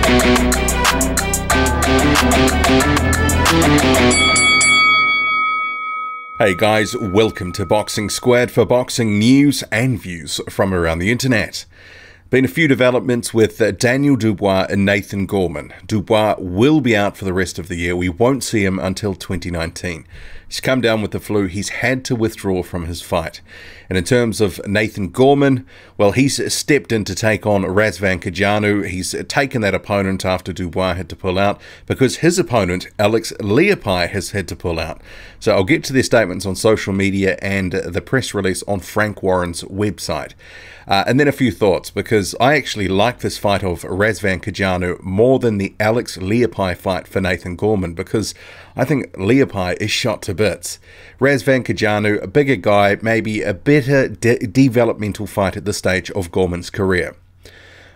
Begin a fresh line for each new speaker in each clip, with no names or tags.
Hey guys, welcome to Boxing Squad for boxing news and views from around the internet. Been a few developments with Daniel Dubois and Nathan Gorman. Dubois will be out for the rest of the year. We won't see him until 2019. He's come down with the flu. He's had to withdraw from his fight. And in terms of Nathan Gorman, well, he's stepped in to take on Razvan Cojanu. He's taken that opponent after Dubois had to pull out because his opponent, Alex Leapai, has had to pull out. So I'll get to their statements on social media and the press release on Frank Warren's website. And then a few thoughts, because I actually like this fight of Razvan Cojanu more than the Alex Leapai fight for Nathan Gorman, because I think Leapai is shot to bits. Razvan Cojanu, a bigger guy, maybe a better developmental fight at this stage of Gorman's career.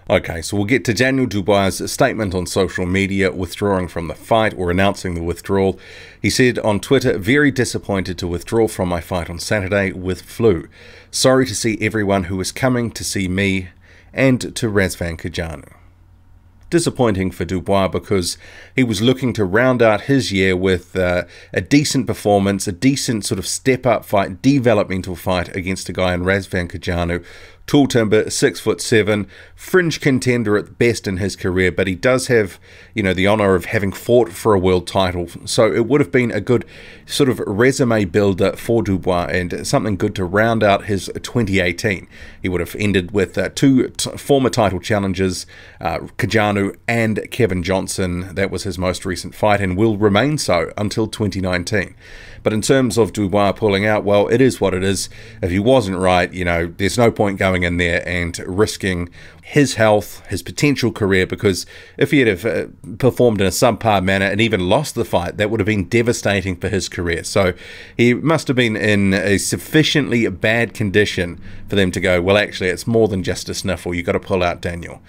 Okay, so we'll get to Daniel Dubois' statement on social media withdrawing from the fight or announcing the withdrawal. He said on Twitter, "Very disappointed to withdraw from my fight on Saturday with flu. Sorry to see everyone who was coming to see me and to Razvan Cojanu." Disappointing for Dubois because he was looking to round out his year with a decent performance, a decent sort of step-up fight, developmental fight against a guy in Razvan Cojanu. Tall timber, 6'7", fringe contender at best in his career, but he does have, you know, the honour of having fought for a world title. So it would have been a good sort of resume builder for Dubois and something good to round out his 2018. He would have ended with two former title challengers, Cojanu and Kevin Johnson. That was his most recent fight and will remain so until 2019. But in terms of Dubois pulling out, well, it is what it is. If he wasn't right, you know, there's no point going in there and risking his health, his potential career, because if he had performed in a subpar manner and even lost the fight, that would have been devastating for his career. So he must have been in a sufficiently bad condition for them to go, well, actually, it's more than just a sniffle. You've got to pull out Daniel.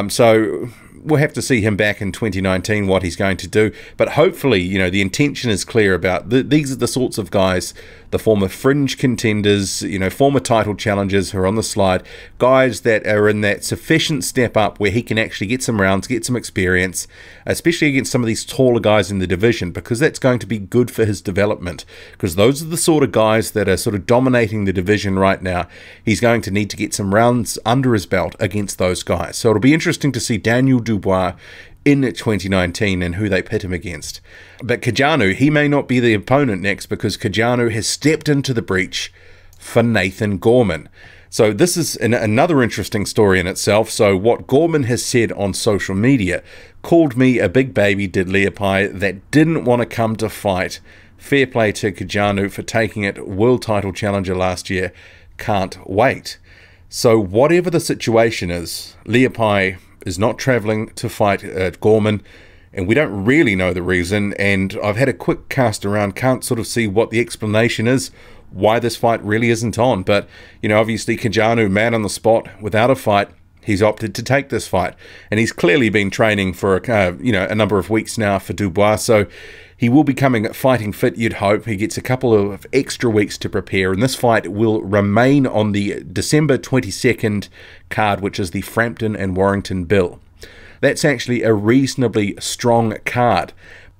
So we'll have to see him back in 2019, what he's going to do. But hopefully, you know, the intention is clear about these are the sorts of guys, the former fringe contenders, you know, former title challengers who are on the slide, guys that are in that sufficient step up where he can actually get some rounds, get some experience, especially against some of these taller guys in the division, because that's going to be good for his development, because those are the sort of guys that are sort of dominating the division right now. He's going to need to get some rounds under his belt against those guys. So it'll be interesting to see Daniel Dubois in 2019 and who they pit him against. But Cojanu, he may not be the opponent next, because Cojanu has stepped into the breach for Nathan Gorman. So this is another interesting story in itself. So what Gorman has said on social media: called me a big baby, did Leapai, that didn't want to come to fight. Fair play to Cojanu for taking it, world title challenger last year, can't wait. So whatever the situation is, Leapai is not travelling to fight Gorman, and we don't really know the reason. And I've had a quick cast around, can't sort of see what the explanation is, why this fight really isn't on. But, you know, obviously Cojanu, man on the spot, without a fight, he's opted to take this fight. And he's clearly been training for, a number of weeks now for Dubois, so he will be coming fighting fit, you'd hope. He gets a couple of extra weeks to prepare, and this fight will remain on the December 22nd card, which is the Frampton and Warrington bill. That's actually a reasonably strong card,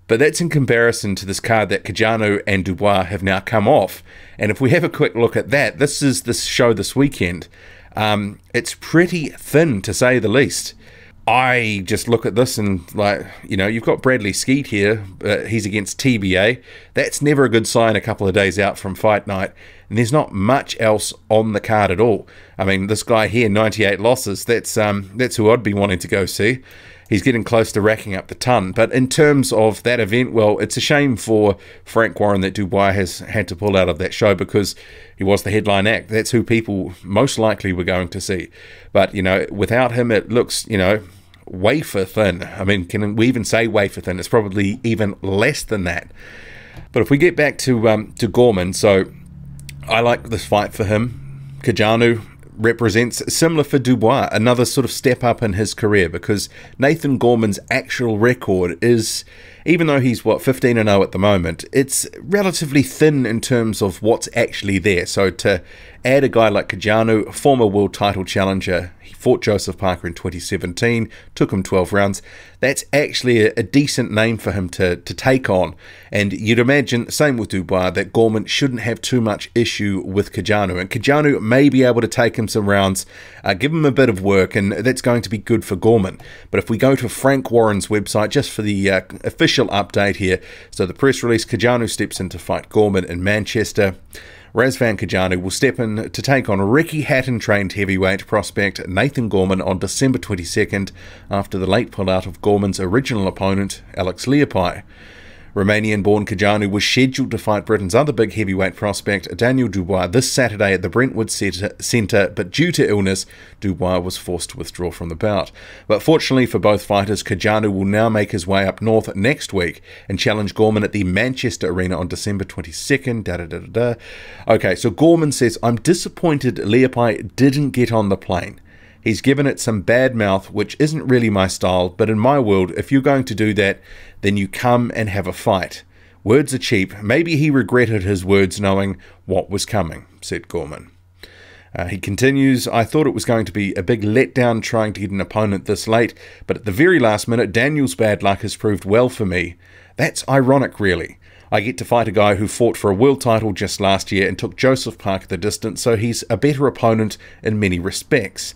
but that's in comparison to this card that Cojanu and Dubois have now come off. And if we have a quick look at that, this is this show this weekend. It's pretty thin, to say the least. I just look at this and, like, you know, you've got Bradley Skeet here. He's against TBA. That's never a good sign a couple of days out from fight night. And there's not much else on the card at all. I mean, this guy here, 98 losses, that's who I'd be wanting to go see. He's getting close to racking up the ton. But in terms of that event, well, it's a shame for Frank Warren that Dubois has had to pull out of that show, because he was the headline act. That's who people most likely were going to see. But, you know, without him, it looks, you know, wafer thin. I mean, can we even say wafer thin? It's probably even less than that. But if we get back to Gorman, so I like this fight for him. Cojanu represents, similar for Dubois, another sort of step up in his career, because Nathan Gorman's actual record is even though he's, 15-0 at the moment, it's relatively thin in terms of what's actually there. So to add a guy like Cojanu, former world title challenger, he fought Joseph Parker in 2017, took him 12 rounds. That's actually a decent name for him to take on. And you'd imagine, same with Dubois, that Gorman shouldn't have too much issue with Cojanu. And Cojanu may be able to take him some rounds, give him a bit of work, and that's going to be good for Gorman. But if we go to Frank Warren's website, just for the official update here, so the press release, Cojanu steps in to fight Gorman in Manchester. Razvan Cojanu will step in to take on Ricky Hatton-trained heavyweight prospect Nathan Gorman on December 22nd after the late pullout of Gorman's original opponent, Alex Leapai. Romanian-born Cojanu was scheduled to fight Britain's other big heavyweight prospect, Daniel Dubois, this Saturday at the Brentwood Centre, but due to illness, Dubois was forced to withdraw from the bout. But fortunately for both fighters, Cojanu will now make his way up north next week and challenge Gorman at the Manchester Arena on December 22nd. Okay, so Gorman says, "I'm disappointed Leapai didn't get on the plane. He's given it some bad mouth, which isn't really my style, but in my world, if you're going to do that, then you come and have a fight. Words are cheap. Maybe he regretted his words knowing what was coming," said Gorman. He continues, "I thought it was going to be a big letdown trying to get an opponent this late, but at the very last minute, Daniel's bad luck has proved well for me. That's ironic, really. I get to fight a guy who fought for a world title just last year and took Joseph Parker the distance, so he's a better opponent in many respects.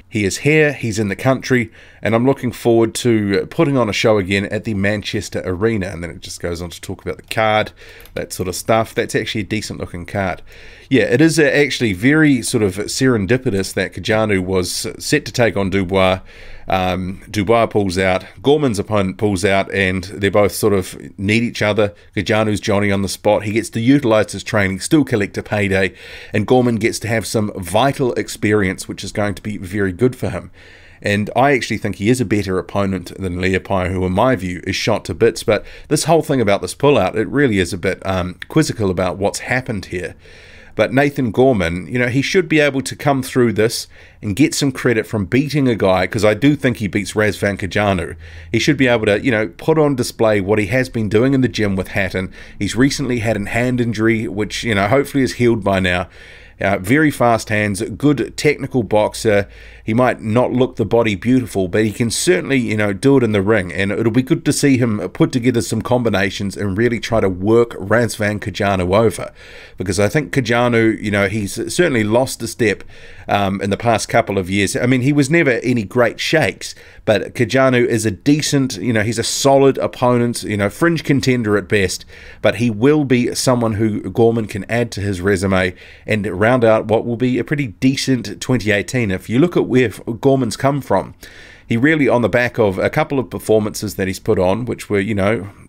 He is here, he's in the country, and I'm looking forward to putting on a show again at the Manchester Arena." And then it just goes on to talk about the card, that sort of stuff. That's actually a decent looking card. Yeah, it is actually very sort of serendipitous that Cojanu was set to take on Dubois. Dubois pulls out, Gorman's opponent pulls out, and they both sort of need each other. Cojanu's Johnny on the spot. He gets to utilise his training, still collect a payday, and Gorman gets to have some vital experience, which is going to be very good for him. And I actually think he is a better opponent than Leapai, who in my view is shot to bits. But this whole thing about this pullout, it really is a bit quizzical about what's happened here. But Nathan Gorman, he should be able to come through this and get some credit from beating a guy, because I do think he beats Razvan Cojanu. He should be able to, put on display what he has been doing in the gym with Hatton. He's recently had a hand injury, which, hopefully is healed by now. Very fast hands, good technical boxer. He might not look the body beautiful, but he can certainly, do it in the ring. And it'll be good to see him put together some combinations and really try to work Razvan Cojanu over. Because I think Cojanu, he's certainly lost a step in the past couple of years. I mean, he was never any great shakes, but Cojanu is a decent, he's a solid opponent, fringe contender at best, but he will be someone who Gorman can add to his resume and round out what will be a pretty decent 2018. If you look at where Gorman's come from, he really, on the back of a couple of performances that he's put on, which were,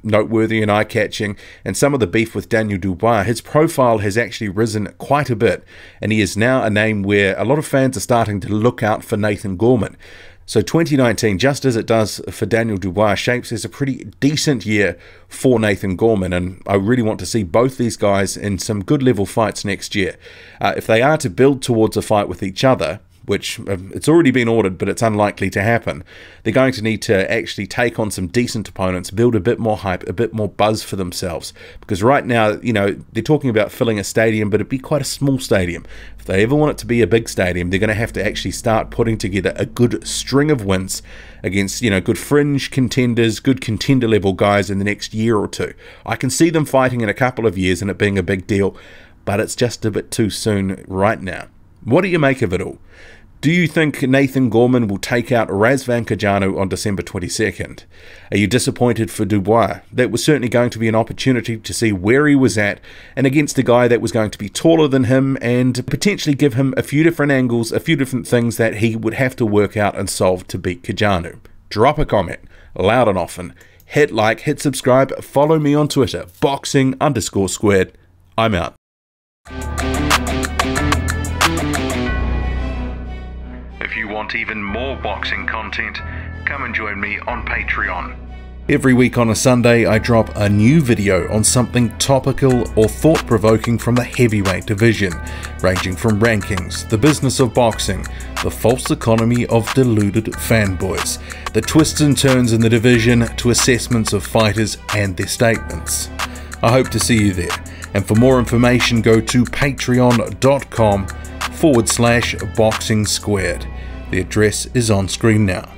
noteworthy and eye-catching, and some of the beef with Daniel Dubois, his profile has actually risen quite a bit, and he is now a name where a lot of fans are starting to look out for Nathan Gorman. So 2019, just as it does for Daniel Dubois, shapes as a pretty decent year for Nathan Gorman, and I really want to see both these guys in some good level fights next year. If they are to build towards a fight with each other, which it's already been ordered, but it's unlikely to happen, they're going to need to actually take on some decent opponents, build a bit more hype, a bit more buzz for themselves. Because right now, they're talking about filling a stadium, but it'd be quite a small stadium. If they ever want it to be a big stadium, they're going to have to actually start putting together a good string of wins against, good fringe contenders, good contender level guys in the next year or two. I can see them fighting in a couple of years and it being a big deal, but it's just a bit too soon right now. What do you make of it all? Do you think Nathan Gorman will take out Razvan Cojanu on December 22nd? Are you disappointed for Dubois? That was certainly going to be an opportunity to see where he was at, and against a guy that was going to be taller than him and potentially give him a few different angles, a few different things that he would have to work out and solve to beat Cojanu. Drop a comment, loud and often. Hit like, hit subscribe, follow me on Twitter, boxing_squared. I'm out. If you want even more boxing content, come and join me on Patreon. Every week on a Sunday, I drop a new video on something topical or thought-provoking from the heavyweight division, ranging from rankings, the business of boxing, the false economy of deluded fanboys, the twists and turns in the division, to assessments of fighters and their statements. I hope to see you there, and for more information go to patreon.com/boxing squared. The address is on screen now.